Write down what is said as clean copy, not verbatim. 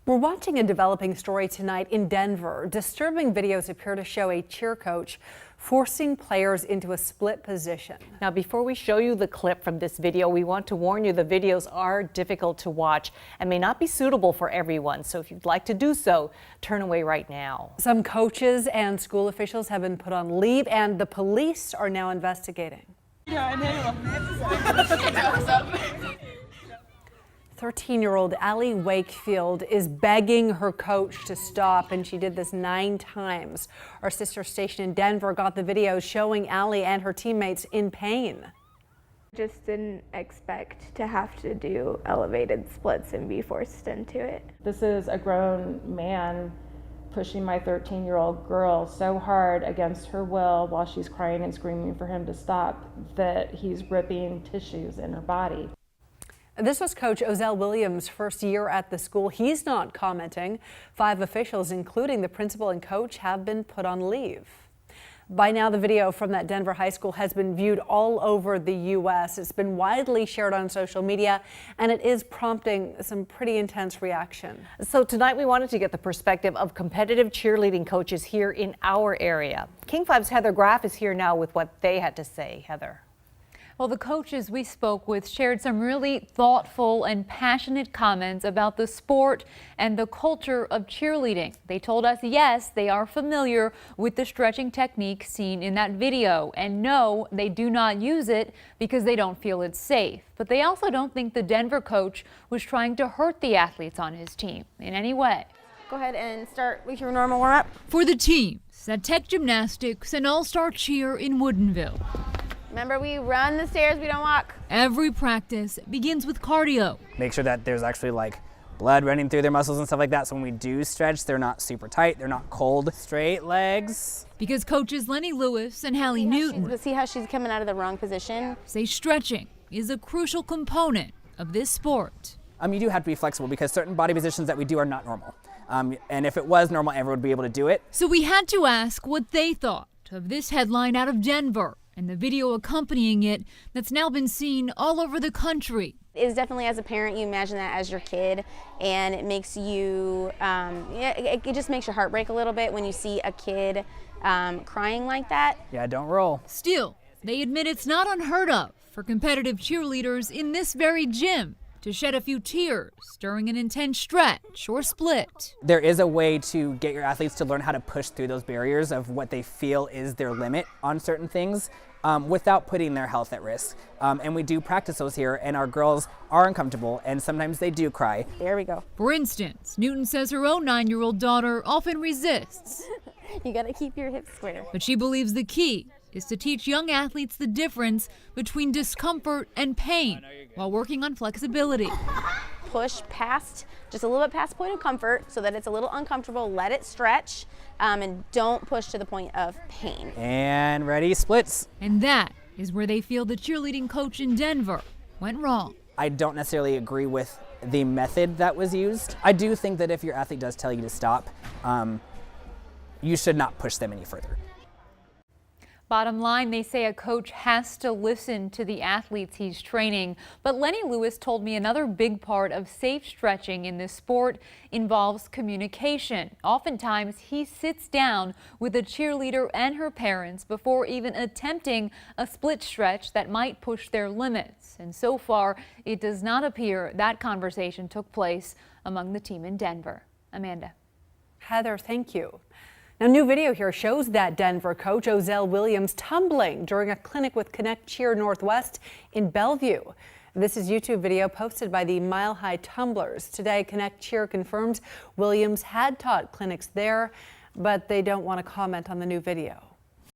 We're watching a developing story tonight in Denver. Disturbing videos appear to show a cheer coach forcing players into a split position. Now, before we show you the clip from this video, we want to warn you the videos are difficult to watch and may not be suitable for everyone. So if you'd like to do so, turn away right now. Some coaches and school officials have been put on leave and the police are now investigating. 13-year-old Allie Wakefield is begging her coach to stop, and she did this 9 times. Our sister station in Denver got the video showing Allie and her teammates in pain. Just didn't expect to have to do elevated splits and be forced into it. This is a grown man pushing my 13-year-old girl so hard against her will while she's crying and screaming for him to stop that he's ripping tissues in her body. This was Coach Ozell Williams' first year at the school. He's not commenting. 5 officials, including the principal and coach, have been put on leave. By now, the video from that Denver high school has been viewed all over the U.S. It's been widely shared on social media, and it is prompting some pretty intense reaction. So tonight we wanted to get the perspective of competitive cheerleading coaches here in our area. King 5's Heather Graf is here now with what they had to say. Heather. Well, the coaches we spoke with shared some really thoughtful and passionate comments about the sport and the culture of cheerleading. They told us, yes, they are familiar with the stretching technique seen in that video, and no, they do not use it because they don't feel it's safe. But they also don't think the Denver coach was trying to hurt the athletes on his team in any way. Go ahead and start with your normal warm-up. For the teams at Tech Gymnastics and All-Star Cheer in Woodinville. Remember, we run the stairs, we don't walk. Every practice begins with cardio. Make sure that there's actually like blood running through their muscles and stuff like that. So when we do stretch, they're not super tight, they're not cold. Straight legs. Because coaches Lenny Lewis and Hallie Newton See how she's coming out of the wrong position? Say stretching is a crucial component of this sport. You do have to be flexible because certain body positions that we do are not normal. And if it was normal, everyone would be able to do it. So we had to ask what they thought of this headline out of Denver and the video accompanying it that's now been seen all over the country. It is definitely, as a parent, you imagine that as your kid, and it makes you, it just makes your heart break a little bit when you see a kid crying like that. Yeah, don't roll. Still, they admit it's not unheard of for competitive cheerleaders in this very gym to shed a few tears during an intense stretch or split. There is a way to get your athletes to learn how to push through those barriers of what they feel is their limit on certain things without putting their health at risk. And we do practice those here, and our girls are uncomfortable, and sometimes they do cry. There we go. For instance, Newton says her own 9-year-old daughter often resists. You gotta keep your hips square. But she believes the key is to teach young athletes the difference between discomfort and pain while working on flexibility. Push past, just a little bit past point of comfort so that it's a little uncomfortable, let it stretch, and don't push to the point of pain. And ready, splits. And that is where they feel the cheerleading coach in Denver went wrong. I don't necessarily agree with the method that was used. I do think that if your athlete does tell you to stop, you should not push them any further. Bottom line, they say a coach has to listen to the athletes he's training. But Lenny Lewis told me another big part of safe stretching in this sport involves communication. Oftentimes, he sits down with a cheerleader and her parents before even attempting a split stretch that might push their limits. And so far, it does not appear that conversation took place among the team in Denver. Amanda. Heather, thank you. Now, new video here shows that Denver coach Ozell Williams tumbling during a clinic with Connect Cheer Northwest in Bellevue. This is YouTube video posted by the Mile High Tumblers. Today, Connect Cheer confirms Williams had taught clinics there, but they don't want to comment on the new video.